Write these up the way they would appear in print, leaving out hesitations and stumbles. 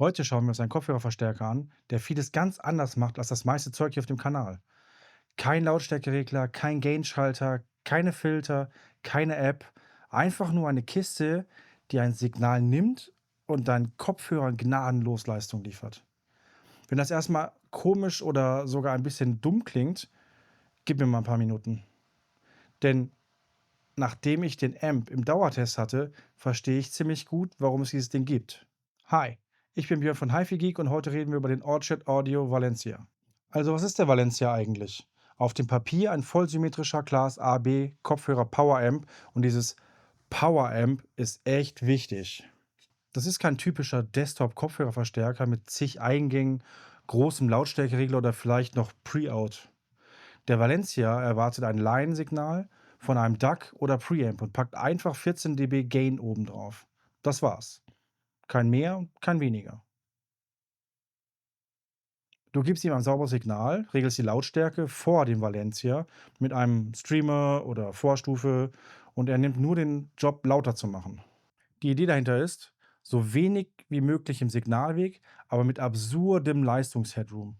Heute schauen wir uns einen Kopfhörerverstärker an, der vieles ganz anders macht als das meiste Zeug hier auf dem Kanal. Kein Lautstärkeregler, kein Gainschalter, keine Filter, keine App. Einfach nur eine Kiste, die ein Signal nimmt und deinen Kopfhörern gnadenlos Leistung liefert. Wenn das erstmal komisch oder sogar ein bisschen dumm klingt, gib mir mal ein paar Minuten. Denn nachdem ich den Amp im Dauertest hatte, verstehe ich ziemlich gut, warum es dieses Ding gibt. Hi, ich bin Björn von HiFi Geek und heute reden wir über den Orchard Audio Valencia. Also, was ist der Valencia eigentlich? Auf dem Papier ein vollsymmetrischer Class AB Kopfhörer Power Amp und dieses Power Amp ist echt wichtig. Das ist kein typischer Desktop-Kopfhörerverstärker mit zig Eingängen, großem Lautstärkeregler oder vielleicht noch Pre-Out. Der Valencia erwartet ein Laiensignal von einem DAC oder Preamp und packt einfach 14 dB Gain obendrauf. Das war's. Kein mehr, kein weniger. Du gibst ihm ein sauberes Signal, regelst die Lautstärke vor dem Valencia mit einem Streamer oder Vorstufe und er nimmt nur den Job, lauter zu machen. Die Idee dahinter ist, so wenig wie möglich im Signalweg, aber mit absurdem Leistungsheadroom.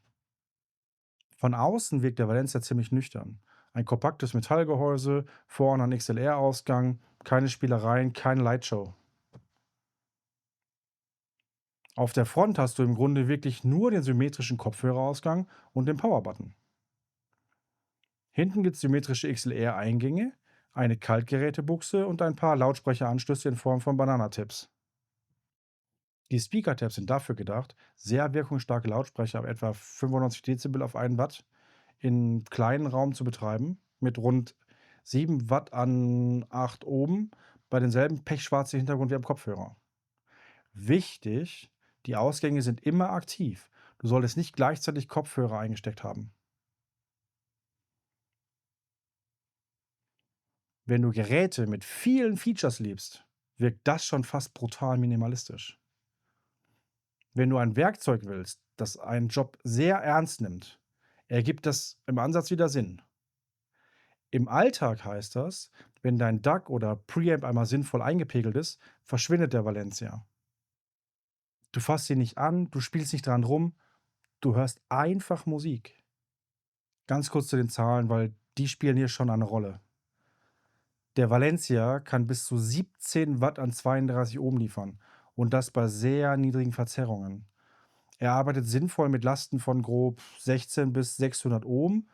Von außen wirkt der Valencia ziemlich nüchtern. Ein kompaktes Metallgehäuse, vorne ein XLR-Ausgang, keine Spielereien, keine Lightshow. Auf der Front hast du im Grunde wirklich nur den symmetrischen Kopfhörerausgang und den Powerbutton. Hinten gibt es symmetrische XLR-Eingänge, eine Kaltgerätebuchse und ein paar Lautsprecheranschlüsse in Form von Banana-Tips. Die Speaker-Tabs sind dafür gedacht, sehr wirkungsstarke Lautsprecher ab etwa 95 Dezibel auf 1 Watt in kleinen Raum zu betreiben, mit rund 7 Watt an 8 Ohm bei denselben pechschwarzen Hintergrund wie am Kopfhörer. Wichtig, die Ausgänge sind immer aktiv. Du solltest nicht gleichzeitig Kopfhörer eingesteckt haben. Wenn du Geräte mit vielen Features liebst, wirkt das schon fast brutal minimalistisch. Wenn du ein Werkzeug willst, das einen Job sehr ernst nimmt, ergibt das im Ansatz wieder Sinn. Im Alltag heißt das, wenn dein DAC oder Preamp einmal sinnvoll eingepegelt ist, verschwindet der Valencia. Du fasst ihn nicht an, du spielst nicht dran rum, du hörst einfach Musik. Ganz kurz zu den Zahlen, weil die spielen hier schon eine Rolle. Der Valencia kann bis zu 17 Watt an 32 Ohm liefern und das bei sehr niedrigen Verzerrungen. Er arbeitet sinnvoll mit Lasten von grob 16 bis 600 Ohm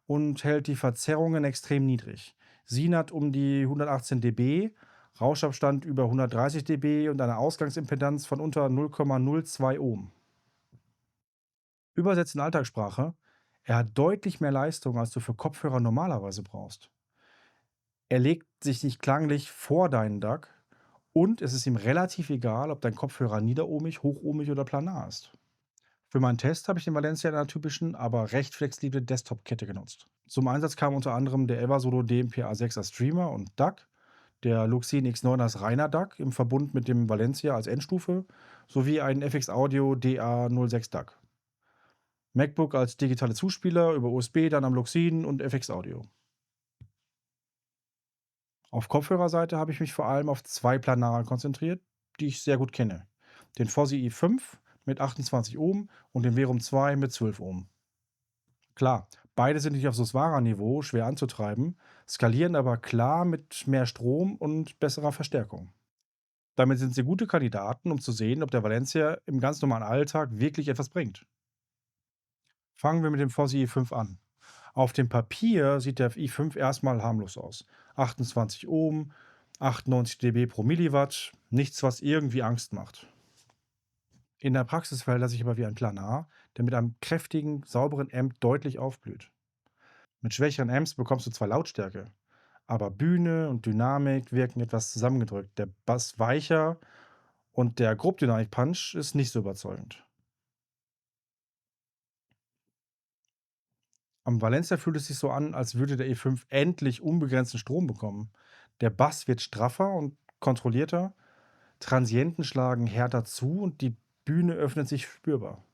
und hält die Verzerrungen extrem niedrig. SINAT um die 118 dB, Rauschabstand über 130 dB und eine Ausgangsimpedanz von unter 0,02 Ohm. Übersetzt in Alltagssprache, er hat deutlich mehr Leistung, als du für Kopfhörer normalerweise brauchst. Er legt sich nicht klanglich vor deinen DAC und es ist ihm relativ egal, ob dein Kopfhörer niederohmig, hochohmig oder planar ist. Für meinen Test habe ich den Valencia in einer typischen, aber recht flexible Desktop-Kette genutzt. Zum Einsatz kam unter anderem der Eversolo DMP-A6 als Streamer und DAC, der Luxin X9 als reiner DAC im Verbund mit dem Valencia als Endstufe sowie ein FX Audio DA06 DAC. MacBook als digitale Zuspieler über USB dann am Luxin und FX Audio. Auf Kopfhörerseite habe ich mich vor allem auf zwei Planare konzentriert, die ich sehr gut kenne. Den Fosi i5 mit 28 Ohm und den Verum 2 mit 12 Ohm. Klar, beide sind nicht auf Susvara-Niveau, schwer anzutreiben, skalieren aber klar mit mehr Strom und besserer Verstärkung. Damit sind sie gute Kandidaten, um zu sehen, ob der Valencia im ganz normalen Alltag wirklich etwas bringt. Fangen wir mit dem Fosi i5 an. Auf dem Papier sieht der i5 erstmal harmlos aus. 28 Ohm, 98 dB pro Milliwatt, nichts, was irgendwie Angst macht. In der Praxis verhält er sich aber wie ein Planar, der mit einem kräftigen, sauberen Amp deutlich aufblüht. Mit schwächeren Amps bekommst du zwar Lautstärke, aber Bühne und Dynamik wirken etwas zusammengedrückt. Der Bass weicher und der Grobdynamik-Punch ist nicht so überzeugend. Am Valencia fühlt es sich so an, als würde der E5 endlich unbegrenzten Strom bekommen. Der Bass wird straffer und kontrollierter, Transienten schlagen härter zu und die Bühne öffnet sich spürbar.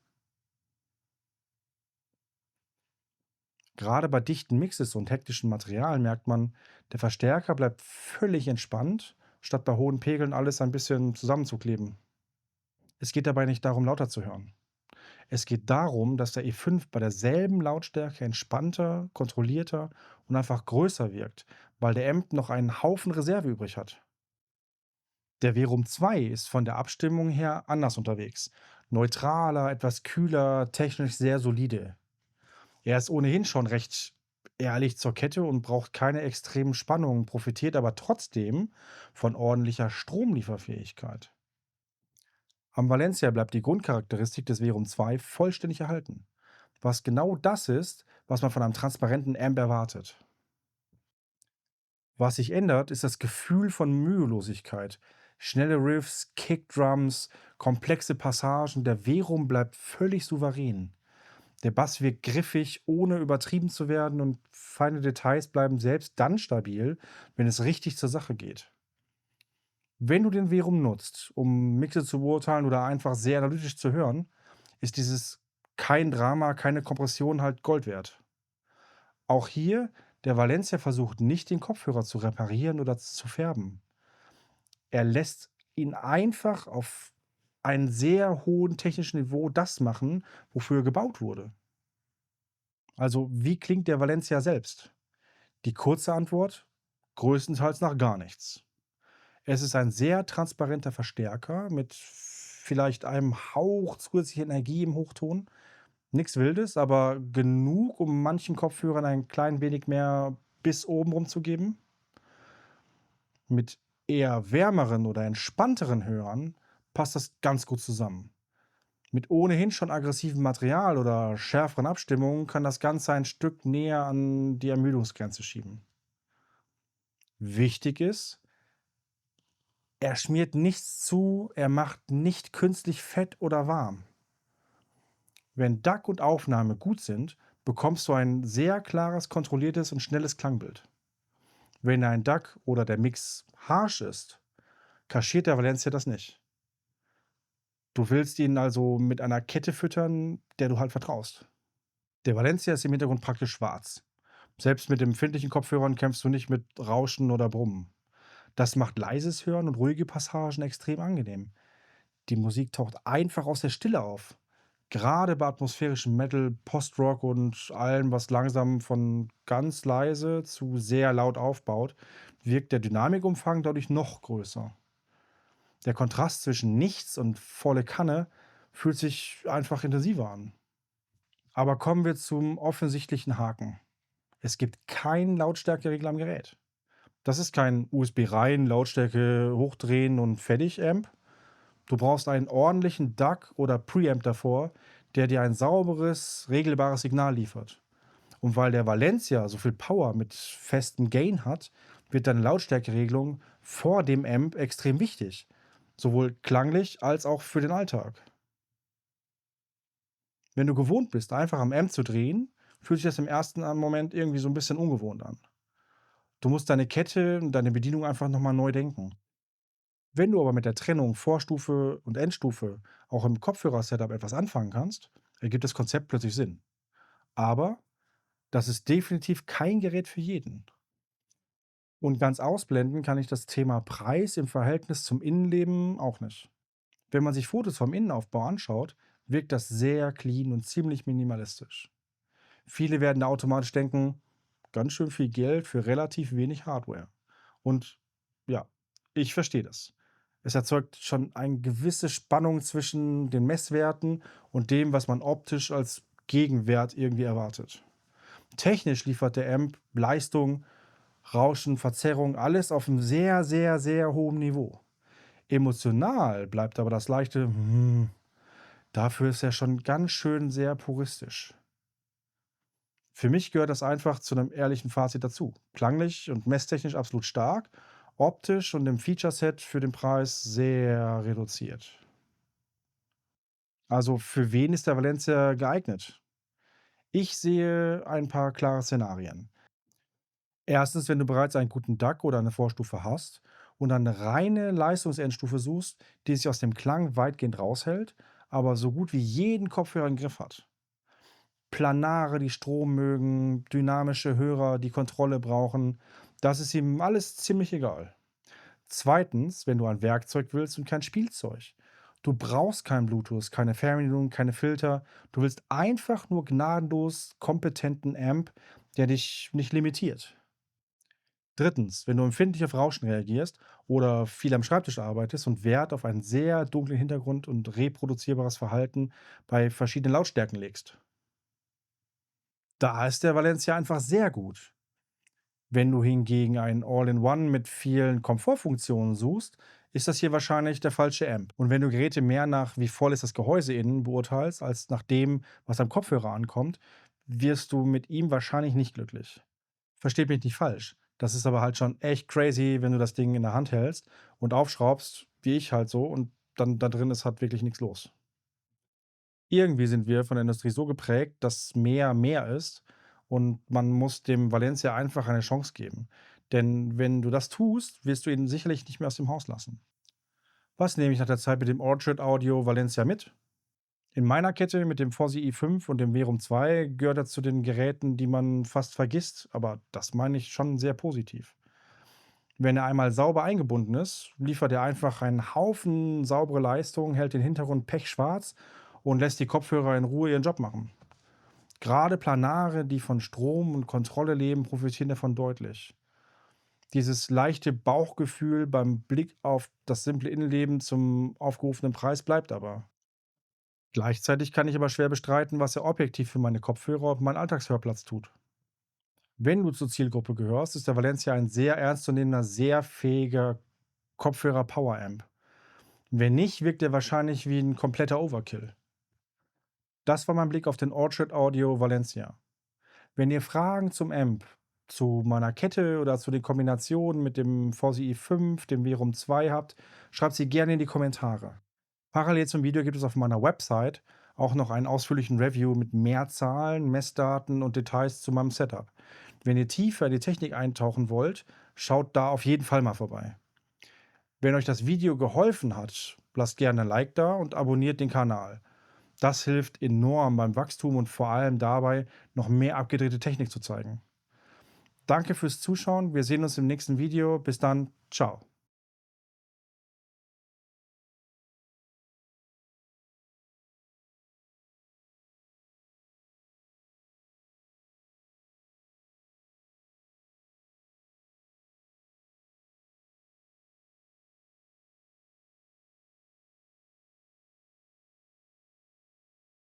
Gerade bei dichten Mixes und hektischen Materialien merkt man, der Verstärker bleibt völlig entspannt, statt bei hohen Pegeln alles ein bisschen zusammenzukleben. Es geht dabei nicht darum, lauter zu hören. Es geht darum, dass der E5 bei derselben Lautstärke entspannter, kontrollierter und einfach größer wirkt, weil der Amp noch einen Haufen Reserve übrig hat. Der Verum 2 ist von der Abstimmung her anders unterwegs. Neutraler, etwas kühler, technisch sehr solide. Er ist ohnehin schon recht ehrlich zur Kette und braucht keine extremen Spannungen, profitiert aber trotzdem von ordentlicher Stromlieferfähigkeit. Am Valencia bleibt die Grundcharakteristik des Verum 2 vollständig erhalten, was genau das ist, was man von einem transparenten Amp erwartet. Was sich ändert, ist das Gefühl von Mühelosigkeit. Schnelle Riffs, Kickdrums, komplexe Passagen, der Verum bleibt völlig souverän. Der Bass wirkt griffig, ohne übertrieben zu werden, und feine Details bleiben selbst dann stabil, wenn es richtig zur Sache geht. Wenn du den Verum nutzt, um Mixe zu beurteilen oder einfach sehr analytisch zu hören, ist dieses kein Drama, keine Kompression halt Gold wert. Auch hier, der Valencia versucht nicht, den Kopfhörer zu reparieren oder zu färben. Er lässt ihn einfach auf einem sehr hohen technischen Niveau das machen, wofür er gebaut wurde. Also, wie klingt der Valencia selbst? Die kurze Antwort: größtenteils nach gar nichts. Es ist ein sehr transparenter Verstärker mit vielleicht einem Hauch zusätzlicher Energie im Hochton. Nix Wildes, aber genug, um manchen Kopfhörern ein klein wenig mehr Biss obenrum zu geben. Mit eher wärmeren oder entspannteren Hörern passt das ganz gut zusammen. Mit ohnehin schon aggressivem Material oder schärferen Abstimmungen kann das Ganze ein Stück näher an die Ermüdungsgrenze schieben. Wichtig ist, er schmiert nichts zu, er macht nicht künstlich fett oder warm. Wenn DAC und Aufnahme gut sind, bekommst du ein sehr klares, kontrolliertes und schnelles Klangbild. Wenn ein DAC oder der Mix harsch ist, kaschiert der Valencia das nicht. Du willst ihn also mit einer Kette füttern, der du halt vertraust. Der Valencia ist im Hintergrund praktisch schwarz. Selbst mit empfindlichen Kopfhörern kämpfst du nicht mit Rauschen oder Brummen. Das macht leises Hören und ruhige Passagen extrem angenehm. Die Musik taucht einfach aus der Stille auf. Gerade bei atmosphärischem Metal, Postrock und allem, was langsam von ganz leise zu sehr laut aufbaut, wirkt der Dynamikumfang dadurch noch größer. Der Kontrast zwischen nichts und volle Kanne fühlt sich einfach intensiver an. Aber kommen wir zum offensichtlichen Haken. Es gibt keinen Lautstärkeregler am Gerät. Das ist kein USB rein, Lautstärke hochdrehen und fertig Amp. Du brauchst einen ordentlichen DAC oder Preamp davor, der dir ein sauberes, regelbares Signal liefert. Und weil der Valencia so viel Power mit festem Gain hat, wird deine Lautstärkeregelung vor dem Amp extrem wichtig. Sowohl klanglich als auch für den Alltag. Wenn du gewohnt bist, einfach am Amp zu drehen, fühlt sich das im ersten Moment irgendwie so ein bisschen ungewohnt an. Du musst deine Kette und deine Bedienung einfach noch mal neu denken. Wenn du aber mit der Trennung Vorstufe und Endstufe auch im Kopfhörer-Setup etwas anfangen kannst, ergibt das Konzept plötzlich Sinn. Aber das ist definitiv kein Gerät für jeden. Und ganz ausblenden kann ich das Thema Preis im Verhältnis zum Innenleben auch nicht. Wenn man sich Fotos vom Innenaufbau anschaut, wirkt das sehr clean und ziemlich minimalistisch. Viele werden da automatisch denken, ganz schön viel Geld für relativ wenig Hardware. Und ja, ich verstehe das. Es erzeugt schon eine gewisse Spannung zwischen den Messwerten und dem, was man optisch als Gegenwert irgendwie erwartet. Technisch liefert der Amp Leistung, Rauschen, Verzerrung, alles auf einem sehr, sehr, sehr hohen Niveau. Emotional bleibt aber das leichte dafür ist er schon ganz schön sehr puristisch. Für mich gehört das einfach zu einem ehrlichen Fazit dazu. Klanglich und messtechnisch absolut stark, optisch und im Feature-Set für den Preis sehr reduziert. Also, für wen ist der Valencia geeignet? Ich sehe ein paar klare Szenarien. Erstens, wenn du bereits einen guten DAC oder eine Vorstufe hast und eine reine Leistungsendstufe suchst, die sich aus dem Klang weitgehend raushält, aber so gut wie jeden Kopfhörer im Griff hat. Planare, die Strom mögen, dynamische Hörer, die Kontrolle brauchen, das ist ihm alles ziemlich egal. Zweitens, wenn du ein Werkzeug willst und kein Spielzeug. Du brauchst kein Bluetooth, keine Fernbedienung, keine Filter. Du willst einfach nur gnadenlos kompetenten Amp, der dich nicht limitiert. Drittens, wenn du empfindlich auf Rauschen reagierst oder viel am Schreibtisch arbeitest und Wert auf einen sehr dunklen Hintergrund und reproduzierbares Verhalten bei verschiedenen Lautstärken legst. Da ist der Valencia einfach sehr gut. Wenn du hingegen ein All-in-One mit vielen Komfortfunktionen suchst, ist das hier wahrscheinlich der falsche Amp. Und wenn du Geräte mehr nach wie voll ist das Gehäuse innen beurteilst, als nach dem, was am Kopfhörer ankommt, wirst du mit ihm wahrscheinlich nicht glücklich. Versteht mich nicht falsch. Das ist aber halt schon echt crazy, wenn du das Ding in der Hand hältst und aufschraubst, wie ich halt so, und dann da drin ist halt wirklich nichts los. Irgendwie sind wir von der Industrie so geprägt, dass mehr ist und man muss dem Valencia einfach eine Chance geben. Denn wenn du das tust, wirst du ihn sicherlich nicht mehr aus dem Haus lassen. Was nehme ich nach der Zeit mit dem Orchard Audio Valencia mit? In meiner Kette mit dem Fosi i5 und dem Verum 2 gehört er zu den Geräten, die man fast vergisst, aber das meine ich schon sehr positiv. Wenn er einmal sauber eingebunden ist, liefert er einfach einen Haufen saubere Leistung, hält den Hintergrund pechschwarz und lässt die Kopfhörer in Ruhe ihren Job machen. Gerade Planare, die von Strom und Kontrolle leben, profitieren davon deutlich. Dieses leichte Bauchgefühl beim Blick auf das simple Innenleben zum aufgerufenen Preis bleibt aber. Gleichzeitig kann ich aber schwer bestreiten, was er objektiv für meine Kopfhörer und meinen Alltagshörplatz tut. Wenn du zur Zielgruppe gehörst, ist der Valencia ein sehr ernstzunehmender, sehr fähiger Kopfhörer-Power-Amp. Wenn nicht, wirkt er wahrscheinlich wie ein kompletter Overkill. Das war mein Blick auf den Orchard Audio Valencia. Wenn ihr Fragen zum Amp, zu meiner Kette oder zu den Kombinationen mit dem Fosi i5, dem Verum 2 habt, schreibt sie gerne in die Kommentare. Parallel zum Video gibt es auf meiner Website auch noch einen ausführlichen Review mit mehr Zahlen, Messdaten und Details zu meinem Setup. Wenn ihr tiefer in die Technik eintauchen wollt, schaut da auf jeden Fall mal vorbei. Wenn euch das Video geholfen hat, lasst gerne ein Like da und abonniert den Kanal. Das hilft enorm beim Wachstum und vor allem dabei, noch mehr abgedrehte Technik zu zeigen. Danke fürs Zuschauen. Wir sehen uns im nächsten Video. Bis dann. Ciao.